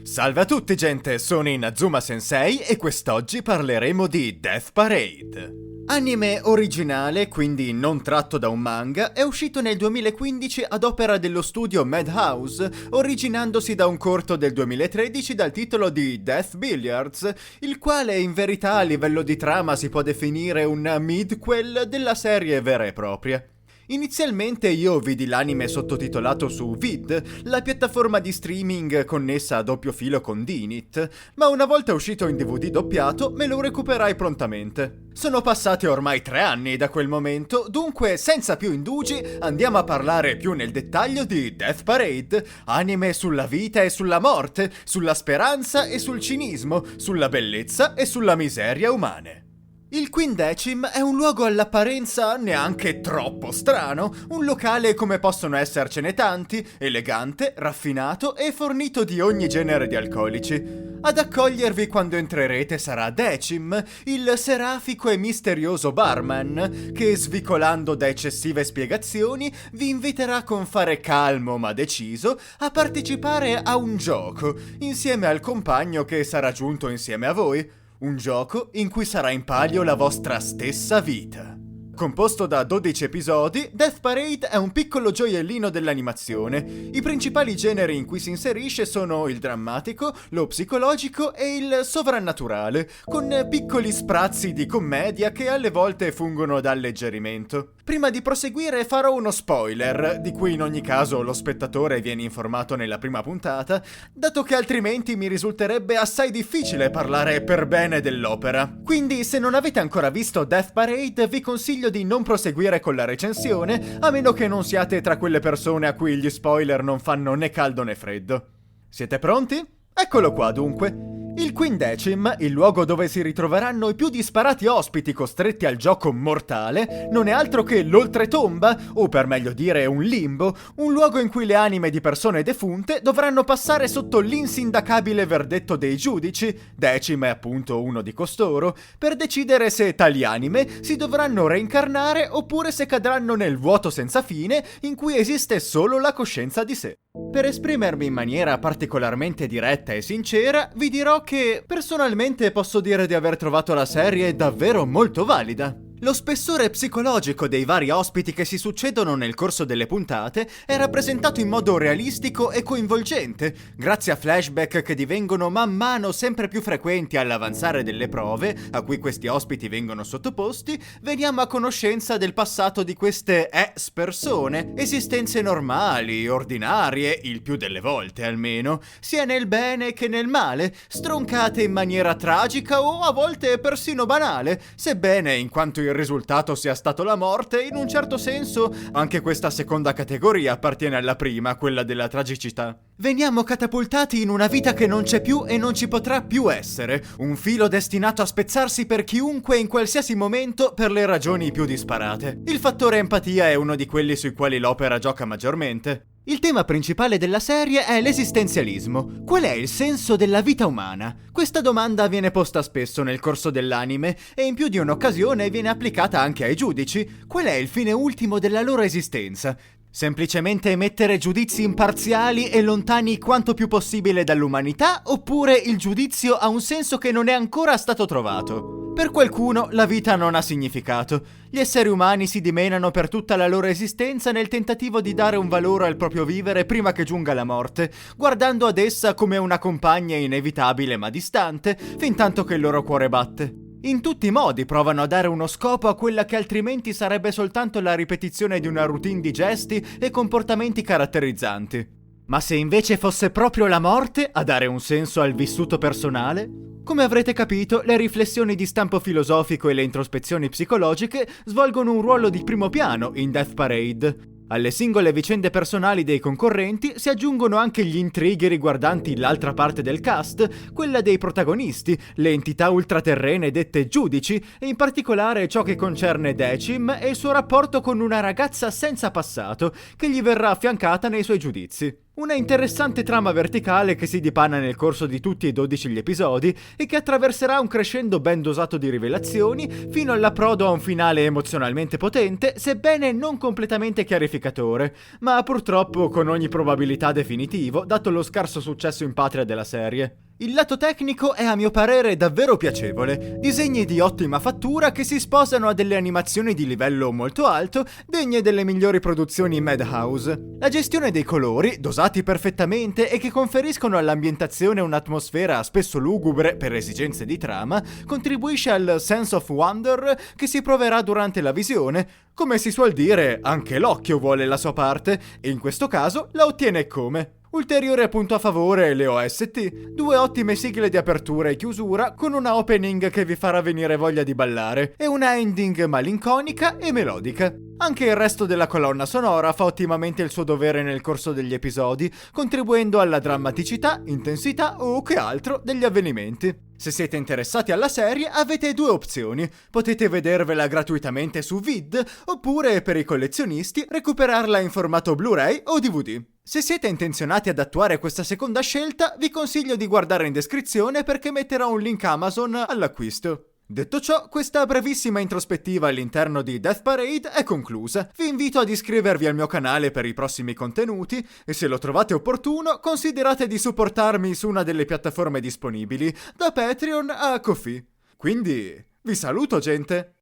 Salve a tutti gente, sono Inazuma Sensei e quest'oggi parleremo di Death Parade. Anime originale, quindi non tratto da un manga, è uscito nel 2015 ad opera dello studio Madhouse, originandosi da un corto del 2013 dal titolo di Death Billiards, il quale in verità a livello di trama si può definire un midquel della serie vera e propria. Inizialmente io vidi l'anime sottotitolato su Vid, la piattaforma di streaming connessa a doppio filo con Dnit, ma una volta uscito in DVD doppiato me lo recuperai prontamente. Sono passati ormai 3 anni da quel momento, dunque senza più indugi andiamo a parlare più nel dettaglio di Death Parade, anime sulla vita e sulla morte, sulla speranza e sul cinismo, sulla bellezza e sulla miseria umane. Il Quindecim è un luogo all'apparenza neanche troppo strano, un locale come possono essercene tanti, elegante, raffinato e fornito di ogni genere di alcolici. Ad accogliervi quando entrerete sarà Decim, il serafico e misterioso barman, che svicolando da eccessive spiegazioni vi inviterà con fare calmo ma deciso a partecipare a un gioco, insieme al compagno che sarà giunto insieme a voi. Un gioco in cui sarà in palio la vostra stessa vita. Composto da 12 episodi, Death Parade è un piccolo gioiellino dell'animazione. I principali generi in cui si inserisce sono il drammatico, lo psicologico e il sovrannaturale, con piccoli sprazzi di commedia che alle volte fungono da alleggerimento. Prima di proseguire farò uno spoiler, di cui in ogni caso lo spettatore viene informato nella prima puntata, dato che altrimenti mi risulterebbe assai difficile parlare per bene dell'opera. Quindi se non avete ancora visto Death Parade vi consiglio di non proseguire con la recensione, a meno che non siate tra quelle persone a cui gli spoiler non fanno né caldo né freddo. Siete pronti? Eccolo qua dunque. Il Quindecim, il luogo dove si ritroveranno i più disparati ospiti costretti al gioco mortale, non è altro che l'oltretomba, o per meglio dire un limbo, un luogo in cui le anime di persone defunte dovranno passare sotto l'insindacabile verdetto dei giudici, Decim è appunto uno di costoro, per decidere se tali anime si dovranno reincarnare oppure se cadranno nel vuoto senza fine in cui esiste solo la coscienza di sé. Per esprimermi in maniera particolarmente diretta e sincera, vi dirò che personalmente posso dire di aver trovato la serie davvero molto valida. Lo spessore psicologico dei vari ospiti che si succedono nel corso delle puntate è rappresentato in modo realistico e coinvolgente, grazie a flashback che divengono man mano sempre più frequenti all'avanzare delle prove a cui questi ospiti vengono sottoposti, veniamo a conoscenza del passato di queste persone, esistenze normali, ordinarie, il più delle volte almeno, sia nel bene che nel male, stroncate in maniera tragica o a volte persino banale, sebbene in quanto il risultato sia stato la morte, in un certo senso anche questa seconda categoria appartiene alla prima, quella della tragicità. Veniamo catapultati in una vita che non c'è più e non ci potrà più essere, un filo destinato a spezzarsi per chiunque in qualsiasi momento per le ragioni più disparate. Il fattore empatia è uno di quelli sui quali l'opera gioca maggiormente. Il tema principale della serie è l'esistenzialismo. Qual è il senso della vita umana? Questa domanda viene posta spesso nel corso dell'anime e in più di un'occasione viene applicata anche ai giudici. Qual è il fine ultimo della loro esistenza? Semplicemente emettere giudizi imparziali e lontani quanto più possibile dall'umanità, oppure il giudizio ha un senso che non è ancora stato trovato? Per qualcuno la vita non ha significato. Gli esseri umani si dimenano per tutta la loro esistenza nel tentativo di dare un valore al proprio vivere prima che giunga la morte, guardando ad essa come una compagna inevitabile ma distante, fintanto che il loro cuore batte. In tutti i modi provano a dare uno scopo a quella che altrimenti sarebbe soltanto la ripetizione di una routine di gesti e comportamenti caratterizzanti. Ma se invece fosse proprio la morte a dare un senso al vissuto personale? Come avrete capito, le riflessioni di stampo filosofico e le introspezioni psicologiche svolgono un ruolo di primo piano in Death Parade. Alle singole vicende personali dei concorrenti si aggiungono anche gli intrighi riguardanti l'altra parte del cast, quella dei protagonisti, le entità ultraterrene dette giudici, e in particolare ciò che concerne Decim e il suo rapporto con una ragazza senza passato, che gli verrà affiancata nei suoi giudizi. Una interessante trama verticale che si dipana nel corso di tutti e 12 gli episodi e che attraverserà un crescendo ben dosato di rivelazioni fino all'approdo a un finale emozionalmente potente, sebbene non completamente chiarificatore, ma purtroppo con ogni probabilità definitivo, dato lo scarso successo in patria della serie. Il lato tecnico è a mio parere davvero piacevole, disegni di ottima fattura che si sposano a delle animazioni di livello molto alto, degne delle migliori produzioni Madhouse. La gestione dei colori, dosati perfettamente e che conferiscono all'ambientazione un'atmosfera spesso lugubre per esigenze di trama, contribuisce al sense of wonder che si proverà durante la visione. Come si suol dire, anche l'occhio vuole la sua parte, e in questo caso la ottiene come. Ulteriore punto a favore le OST, 2 ottime sigle di apertura e chiusura con una opening che vi farà venire voglia di ballare e una ending malinconica e melodica. Anche il resto della colonna sonora fa ottimamente il suo dovere nel corso degli episodi, contribuendo alla drammaticità, intensità o che altro degli avvenimenti. Se siete interessati alla serie avete 2 opzioni, potete vedervela gratuitamente su Vid oppure per i collezionisti recuperarla in formato Blu-ray o DVD. Se siete intenzionati ad attuare questa seconda scelta vi consiglio di guardare in descrizione perché metterò un link Amazon all'acquisto. Detto ciò, questa brevissima introspettiva all'interno di Death Parade è conclusa. Vi invito ad iscrivervi al mio canale per i prossimi contenuti e se lo trovate opportuno considerate di supportarmi su una delle piattaforme disponibili, da Patreon a Ko-fi. Quindi, vi saluto gente!